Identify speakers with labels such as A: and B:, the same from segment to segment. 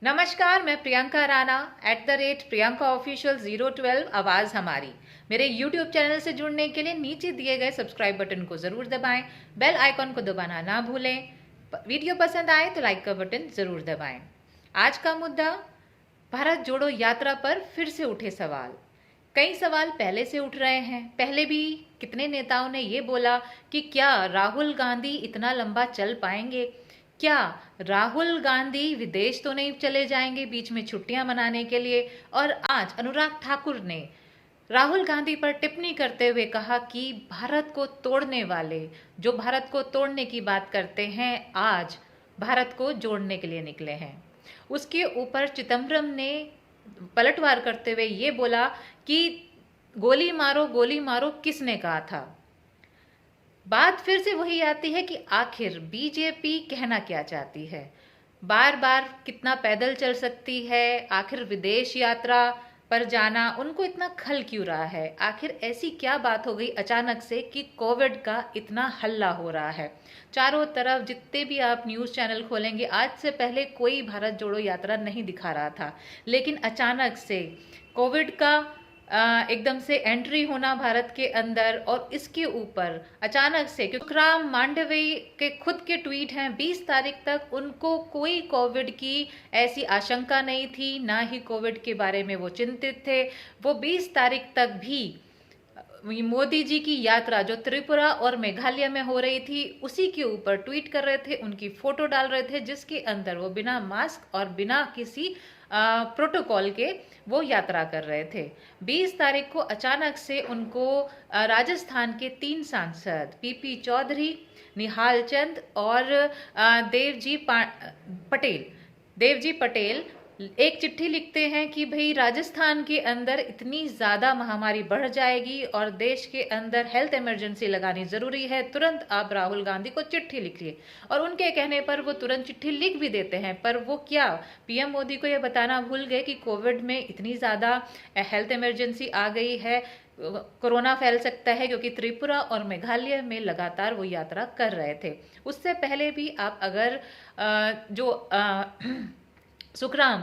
A: नमस्कार, मैं प्रियंका राणा @प्रियंका ऑफिशियल 012 आवाज़ हमारी। मेरे YouTube चैनल से जुड़ने के लिए नीचे दिए गए सब्सक्राइब बटन को ज़रूर दबाएं, बेल आइकॉन को दबाना ना भूलें। वीडियो पसंद आए तो लाइक का बटन ज़रूर दबाएं। आज का मुद्दा, भारत जोड़ो यात्रा पर फिर से उठे सवाल। कई सवाल पहले से उठ रहे हैं। पहले भी कितने नेताओं ने ये बोला कि क्या राहुल गांधी इतना लंबा चल पाएंगे, क्या राहुल गांधी विदेश तो नहीं चले जाएंगे बीच में छुट्टियां मनाने के लिए। और आज अनुराग ठाकुर ने राहुल गांधी पर टिप्पणी करते हुए कहा कि भारत को तोड़ने वाले, जो भारत को तोड़ने की बात करते हैं, आज भारत को जोड़ने के लिए निकले हैं। उसके ऊपर चिदम्बरम ने पलटवार करते हुए ये बोला कि गोली मारो किसने कहा था। बात फिर से वही आती है कि आखिर बीजेपी कहना क्या चाहती है। बार बार कितना पैदल चल सकती है, आखिर विदेश यात्रा पर जाना उनको इतना खल क्यों रहा है। आखिर ऐसी क्या बात हो गई अचानक से कि कोविड का इतना हल्ला हो रहा है। चारों तरफ जितने भी आप न्यूज़ चैनल खोलेंगे, आज से पहले कोई भारत जोड़ो यात्रा नहीं दिखा रहा था, लेकिन अचानक से कोविड का एकदम से एंट्री होना भारत के अंदर, और इसके ऊपर अचानक से, क्योंकि सुखराम मांडवी के खुद के ट्वीट हैं, 20 तारीख तक उनको कोई कोविड की ऐसी आशंका नहीं थी, ना ही कोविड के बारे में वो चिंतित थे। वो 20 तारीख तक भी मोदी जी की यात्रा जो त्रिपुरा और मेघालय में हो रही थी उसी के ऊपर ट्वीट कर रहे थे, उनकी फोटो डाल रहे थे, जिसके अंदर वो बिना मास्क और बिना किसी प्रोटोकॉल के वो यात्रा कर रहे थे। 20 तारीख को अचानक से उनको राजस्थान के 3 सांसद पीपी चौधरी, निहाल चंद और देवजी पटेल एक चिट्ठी लिखते हैं कि भाई राजस्थान के अंदर इतनी ज़्यादा महामारी बढ़ जाएगी और देश के अंदर हेल्थ इमरजेंसी लगानी ज़रूरी है, तुरंत आप राहुल गांधी को चिट्ठी लिखिए। और उनके कहने पर वो तुरंत चिट्ठी लिख भी देते हैं, पर वो क्या पीएम मोदी को ये बताना भूल गए कि कोविड में इतनी ज़्यादा हेल्थ इमरजेंसी आ गई है, कोरोना फैल सकता है, क्योंकि त्रिपुरा और मेघालय में लगातार वो यात्रा कर रहे थे। उससे पहले भी आप अगर सुखराम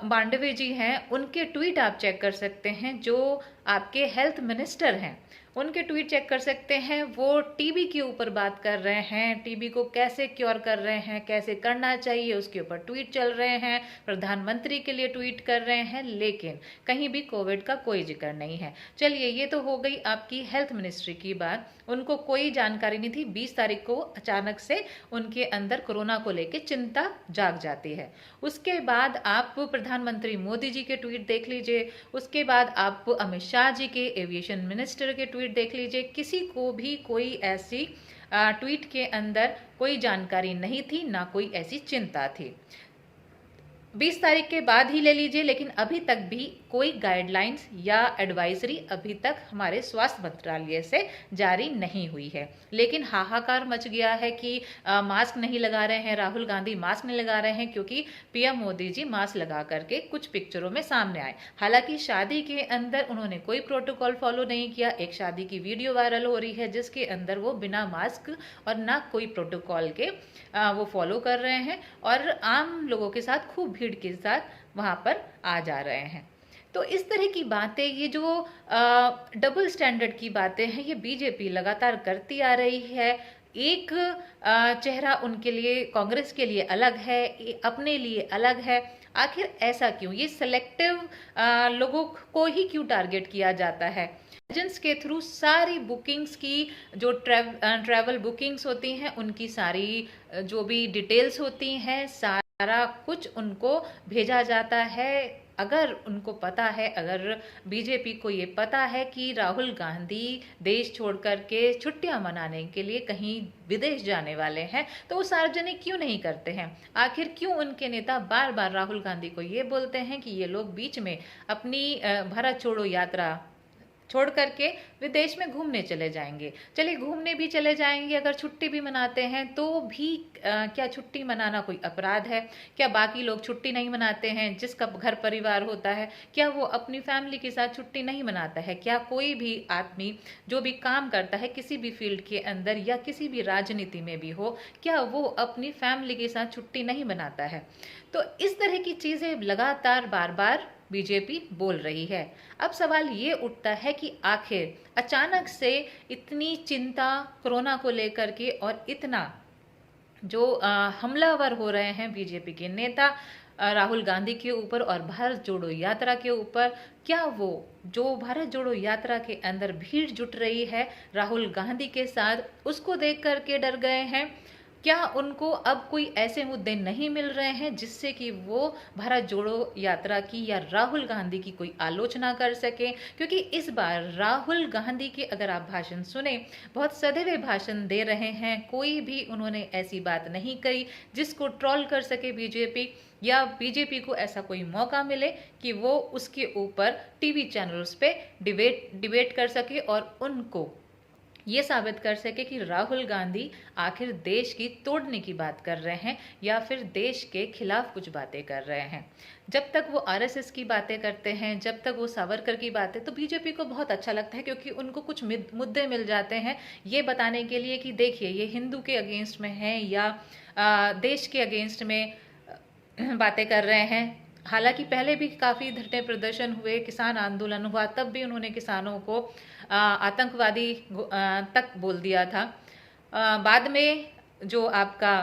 A: मांडवी जी हैं, उनके ट्वीट आप चेक कर सकते हैं। जो आपके हेल्थ मिनिस्टर हैं उनके ट्वीट चेक कर सकते हैं। वो टीबी के ऊपर बात कर रहे हैं, टीबी को कैसे क्योर कर रहे हैं, कैसे करना चाहिए, उसके ऊपर ट्वीट चल रहे हैं। प्रधानमंत्री के लिए ट्वीट कर रहे हैं, लेकिन कहीं भी कोविड का कोई जिक्र नहीं है। चलिए, ये तो हो गई आपकी हेल्थ मिनिस्ट्री की बात। उनको कोई जानकारी नहीं थी। 20 तारीख को अचानक से उनके अंदर कोरोना को लेकर चिंता जाग जाती है। उसके बाद आप प्रधानमंत्री मोदी जी के ट्वीट देख लीजिए, उसके बाद आप अमित शाह जी के, एविएशन मिनिस्टर के ट्वीट देख लीजिए। किसी को भी कोई ऐसी ट्वीट के अंदर कोई जानकारी नहीं थी, ना कोई ऐसी चिंता थी। 20 तारीख के बाद ही ले लीजिए, लेकिन अभी तक भी कोई गाइडलाइंस या एडवाइजरी अभी तक हमारे स्वास्थ्य मंत्रालय से जारी नहीं हुई है। लेकिन हाहाकार मच गया है कि मास्क नहीं लगा रहे हैं, राहुल गांधी मास्क नहीं लगा रहे हैं, क्योंकि पीएम मोदी जी मास्क लगा करके कुछ पिक्चरों में सामने आए। हालांकि शादी के अंदर उन्होंने कोई प्रोटोकॉल फॉलो नहीं किया। एक शादी की वीडियो वायरल हो रही है जिसके अंदर वो बिना मास्क और ना कोई प्रोटोकॉल के वो फॉलो कर रहे हैं, और आम लोगों के साथ खूब भीड़ के साथ वहां पर आ जा रहे हैं। तो इस तरह की बातें, ये जो डबल स्टैंडर्ड की बातें हैं, ये बीजेपी लगातार करती आ रही है। एक चेहरा उनके लिए, कांग्रेस के लिए अलग है, अपने लिए अलग है। आखिर ऐसा क्यों? ये सिलेक्टिव लोगों को ही क्यों टारगेट किया जाता है? एजेंट्स के थ्रू सारी बुकिंग्स की, जो ट्रैवल बुकिंग्स होती हैं, उनकी सारी जो भी डिटेल्स होती हैं, सारा कुछ उनको भेजा जाता है। अगर उनको पता है, अगर बीजेपी को ये पता है कि राहुल गांधी देश छोड़ करके छुट्टियां मनाने के लिए कहीं विदेश जाने वाले हैं, तो वो सार्वजनिक क्यों नहीं करते हैं? आखिर क्यों उनके नेता बार बार राहुल गांधी को ये बोलते हैं कि ये लोग बीच में अपनी भारत छोड़ो यात्रा छोड़ करके विदेश में घूमने चले जाएंगे। चलिए घूमने भी चले जाएंगे, अगर छुट्टी भी मनाते हैं तो भी क्या छुट्टी मनाना कोई अपराध है? क्या बाकी लोग छुट्टी नहीं मनाते हैं? जिसका घर परिवार होता है, क्या वो अपनी फैमिली के साथ छुट्टी नहीं मनाता है? क्या कोई भी आदमी जो भी काम करता है किसी भी फील्ड के अंदर या किसी भी राजनीति में भी हो, क्या वो अपनी फैमिली के साथ छुट्टी नहीं मनाता है? तो इस तरह की चीजें लगातार बार बार बीजेपी बोल रही है। अब सवाल ये उठता है कि आखिर अचानक से इतनी चिंता कोरोना को लेकर के और इतना जो हमलावर हो रहे हैं बीजेपी के नेता राहुल गांधी के ऊपर और भारत जोड़ो यात्रा के ऊपर, क्या वो जो भारत जोड़ो यात्रा के अंदर भीड़ जुट रही है राहुल गांधी के साथ, उसको देख करके डर गए हैं? क्या उनको अब कोई ऐसे मुद्दे नहीं मिल रहे हैं जिससे कि वो भारत जोड़ो यात्रा की या राहुल गांधी की कोई आलोचना कर सके? क्योंकि इस बार राहुल गांधी के अगर आप भाषण सुने, बहुत सधे हुए भाषण दे रहे हैं, कोई भी उन्होंने ऐसी बात नहीं कही जिसको ट्रोल कर सके बीजेपी, या बीजेपी को ऐसा कोई मौका मिले कि वो उसके ऊपर टीवी चैनल्स पे डिबेट कर सके और उनको ये साबित कर सके कि राहुल गांधी आखिर देश की तोड़ने की बात कर रहे हैं या फिर देश के खिलाफ कुछ बातें कर रहे हैं। जब तक वो आरएसएस की बातें करते हैं, जब तक वो सावरकर की बातें, तो बीजेपी को बहुत अच्छा लगता है क्योंकि उनको कुछ मुद्दे मिल जाते हैं ये बताने के लिए कि देखिए ये हिंदू के अगेंस्ट में है या देश के अगेंस्ट में बातें कर रहे हैं। हालांकि पहले भी काफ़ी धरने प्रदर्शन हुए, किसान आंदोलन हुआ, तब भी उन्होंने किसानों को आतंकवादी तक बोल दिया था। बाद में जो आपका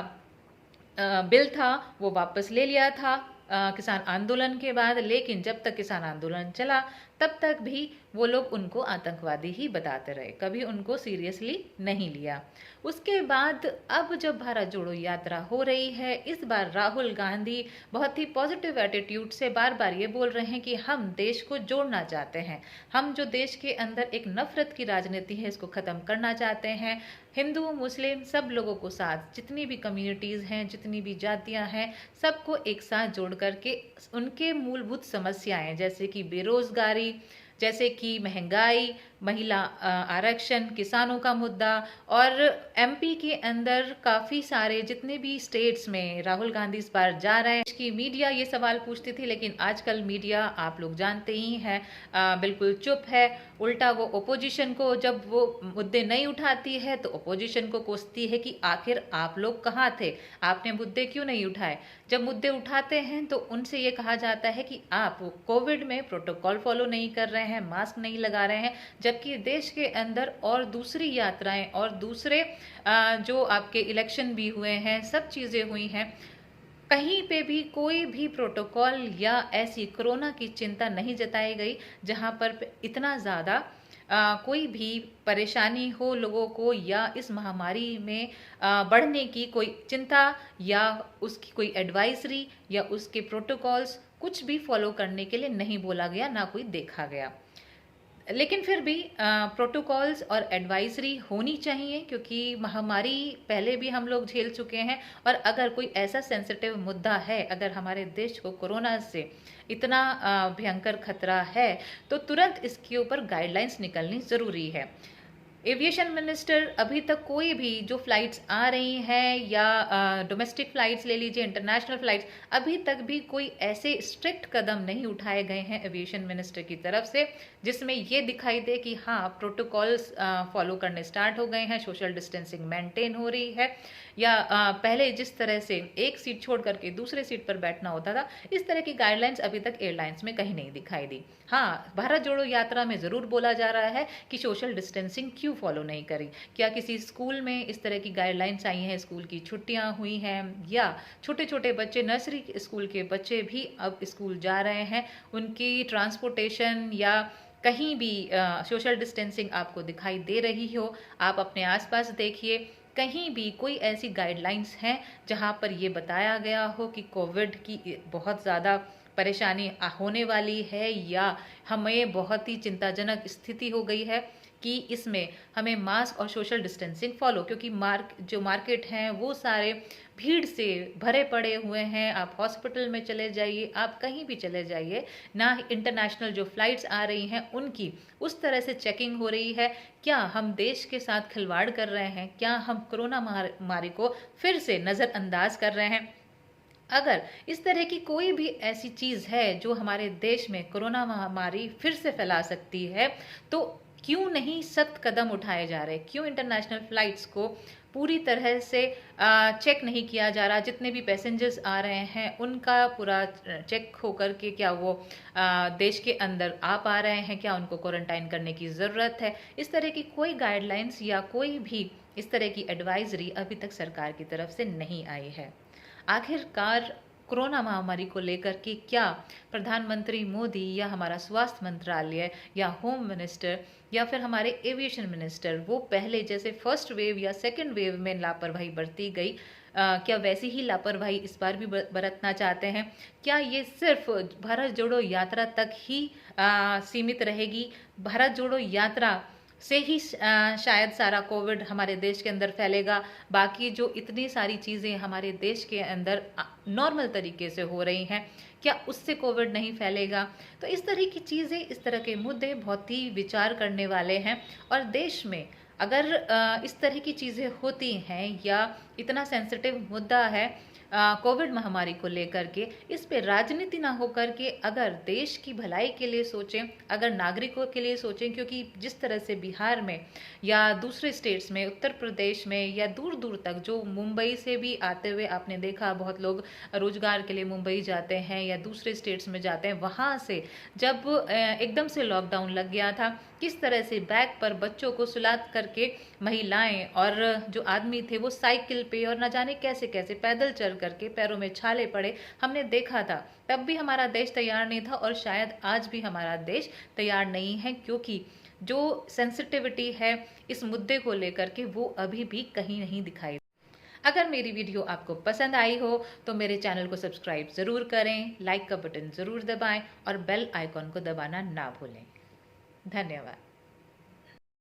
A: बिल था वो वापस ले लिया था किसान आंदोलन के बाद, लेकिन जब तक किसान आंदोलन चला तब तक भी वो लोग उनको आतंकवादी ही बताते रहे, कभी उनको सीरियसली नहीं लिया। उसके बाद अब जब भारत जोड़ो यात्रा हो रही है, इस बार राहुल गांधी बहुत ही पॉजिटिव एटीट्यूड से बार बार ये बोल रहे हैं कि हम देश को जोड़ना चाहते हैं, हम जो देश के अंदर एक नफरत की राजनीति है इसको ख़त्म करना चाहते हैं। हिंदू मुस्लिम सब लोगों को साथ, जितनी भी कम्युनिटीज़ हैं, जितनी भी जातियां हैं, सबको एक साथ जोड़ करके उनके मूलभूत समस्याएं जैसे कि बेरोजगारी, जैसे कि महंगाई, महिला आरक्षण, किसानों का मुद्दा, और एमपी के अंदर काफ़ी सारे जितने भी स्टेट्स में राहुल गांधी इस बार जा रहे हैं। कि मीडिया ये सवाल पूछती थी, लेकिन आजकल मीडिया आप लोग जानते ही हैं बिल्कुल चुप है। उल्टा वो ओपोजिशन को, जब वो मुद्दे नहीं उठाती है तो ओपोजिशन को कोसती है कि आखिर आप लोग कहाँ थे, आपने मुद्दे क्यों नहीं उठाए। जब मुद्दे उठाते हैं तो उनसे ये कहा जाता है कि आप कोविड में प्रोटोकॉल फॉलो नहीं कर रहे हैं, मास्क नहीं लगा रहे हैं, जबकि देश के अंदर और दूसरी यात्राएं और दूसरे जो आपके इलेक्शन भी हुए हैं, सब चीज़ें हुई हैं, कहीं पे भी कोई भी प्रोटोकॉल या ऐसी कोरोना की चिंता नहीं जताई गई जहां पर इतना ज़्यादा कोई भी परेशानी हो लोगों को या इस महामारी में बढ़ने की कोई चिंता या उसकी कोई एडवाइजरी या उसके प्रोटोकॉल्स कुछ भी फॉलो करने के लिए नहीं बोला गया, ना कोई देखा गया। लेकिन फिर भी प्रोटोकॉल्स और एडवाइजरी होनी चाहिए क्योंकि महामारी पहले भी हम लोग झेल चुके हैं, और अगर कोई ऐसा सेंसिटिव मुद्दा है, अगर हमारे देश को कोरोना से इतना भयंकर खतरा है, तो तुरंत इसके ऊपर गाइडलाइंस निकलनी ज़रूरी है। एविएशन मिनिस्टर अभी तक कोई भी जो फ्लाइट्स आ रही हैं या डोमेस्टिक फ्लाइट्स ले लीजिए, इंटरनेशनल फ्लाइट्स, अभी तक भी कोई ऐसे स्ट्रिक्ट कदम नहीं उठाए गए हैं एविएशन मिनिस्टर की तरफ से जिसमें ये दिखाई दे कि हाँ प्रोटोकॉल्स फॉलो करने स्टार्ट हो गए हैं, सोशल डिस्टेंसिंग मेंटेन हो रही है, या पहले जिस तरह से एक सीट छोड़ करके दूसरे सीट पर बैठना होता था, इस तरह की गाइडलाइंस अभी तक एयरलाइंस में कहीं नहीं दिखाई दी। हाँ, भारत जोड़ो यात्रा में ज़रूर बोला जा रहा है कि सोशल डिस्टेंसिंग क्यों फॉलो नहीं करी, क्या किसी स्कूल में इस तरह की गाइडलाइंस आई हैं, स्कूल की छुट्टियां हुई हैं, या छोटे छोटे बच्चे नर्सरी स्कूल के बच्चे भी अब स्कूल जा रहे हैं, उनकी ट्रांसपोर्टेशन या कहीं भी सोशल डिस्टेंसिंग आपको दिखाई दे रही हो, आप अपने आसपास देखिए, कहीं भी कोई ऐसी गाइडलाइंस हैं जहां पर ये बताया गया हो कि कोविड की बहुत ज़्यादा परेशानी होने वाली है या हमें बहुत ही चिंताजनक स्थिति हो गई है, कि इसमें हमें मास्क और सोशल डिस्टेंसिंग फॉलो, क्योंकि जो मार्केट हैं वो सारे भीड़ से भरे पड़े हुए हैं। आप हॉस्पिटल में चले जाइए, आप कहीं भी चले जाइए, ना इंटरनेशनल जो फ्लाइट्स आ रही हैं उनकी उस तरह से चेकिंग हो रही है। क्या हम देश के साथ खिलवाड़ कर रहे हैं? क्या हम कोरोना महामारी को फिर से नज़रअंदाज कर रहे हैं? अगर इस तरह की कोई भी ऐसी चीज़ है जो हमारे देश में कोरोना महामारी फिर से फैला सकती है, तो क्यों नहीं सख्त कदम उठाए जा रहे? क्यों इंटरनेशनल फ्लाइट्स को पूरी तरह से चेक नहीं किया जा रहा? जितने भी पैसेंजर्स आ रहे हैं उनका पूरा चेक होकर के क्या वो देश के अंदर आ पा रहे हैं? क्या उनको क्वारंटाइन करने की ज़रूरत है? इस तरह की कोई गाइडलाइंस या कोई भी इस तरह की एडवाइजरी अभी तक सरकार की तरफ से नहीं आई है। आखिरकार कोरोना महामारी को लेकर के क्या प्रधानमंत्री मोदी या हमारा स्वास्थ्य मंत्रालय या होम मिनिस्टर या फिर हमारे एविएशन मिनिस्टर वो पहले जैसे फर्स्ट वेव या सेकंड वेव में लापरवाही बरती गई, क्या वैसी ही लापरवाही इस बार भी बरतना चाहते हैं? क्या ये सिर्फ भारत जोड़ो यात्रा तक ही सीमित रहेगी? भारत जोड़ो यात्रा से ही शायद सारा कोविड हमारे देश के अंदर फैलेगा? बाकी जो इतनी सारी चीज़ें हमारे देश के अंदर नॉर्मल तरीके से हो रही हैं, क्या उससे कोविड नहीं फैलेगा? तो इस तरह की चीज़ें, इस तरह के मुद्दे बहुत ही विचार करने वाले हैं। और देश में अगर इस तरह की चीज़ें होती हैं या इतना सेंसिटिव मुद्दा है कोविड महामारी को लेकर के, इस पे राजनीति ना होकर के अगर देश की भलाई के लिए सोचें, अगर नागरिकों के लिए सोचें, क्योंकि जिस तरह से बिहार में या दूसरे स्टेट्स में, उत्तर प्रदेश में या दूर दूर तक जो मुंबई से भी आते हुए आपने देखा, बहुत लोग रोजगार के लिए मुंबई जाते हैं या दूसरे स्टेट्स में जाते हैं, वहाँ से जब एकदम से लॉकडाउन लग गया था, किस तरह से बैग पर बच्चों को सुला करके महिलाएं और जो आदमी थे वो साइकिल पे और न जाने कैसे कैसे पैदल चल करके पैरों में छाले पड़े, हमने देखा था। तब भी हमारा देश तैयार नहीं था और शायद आज भी हमारा देश तैयार नहीं है, क्योंकि जो सेंसिटिविटी है इस मुद्दे को लेकर के वो अभी भी कहीं नहीं दिखाई। अगर मेरी वीडियो आपको पसंद आई हो तो मेरे चैनल को सब्सक्राइब ज़रूर करें, लाइक का बटन ज़रूर दबाएं और बेल आइकॉन को दबाना ना भूलें। धन्यवाद।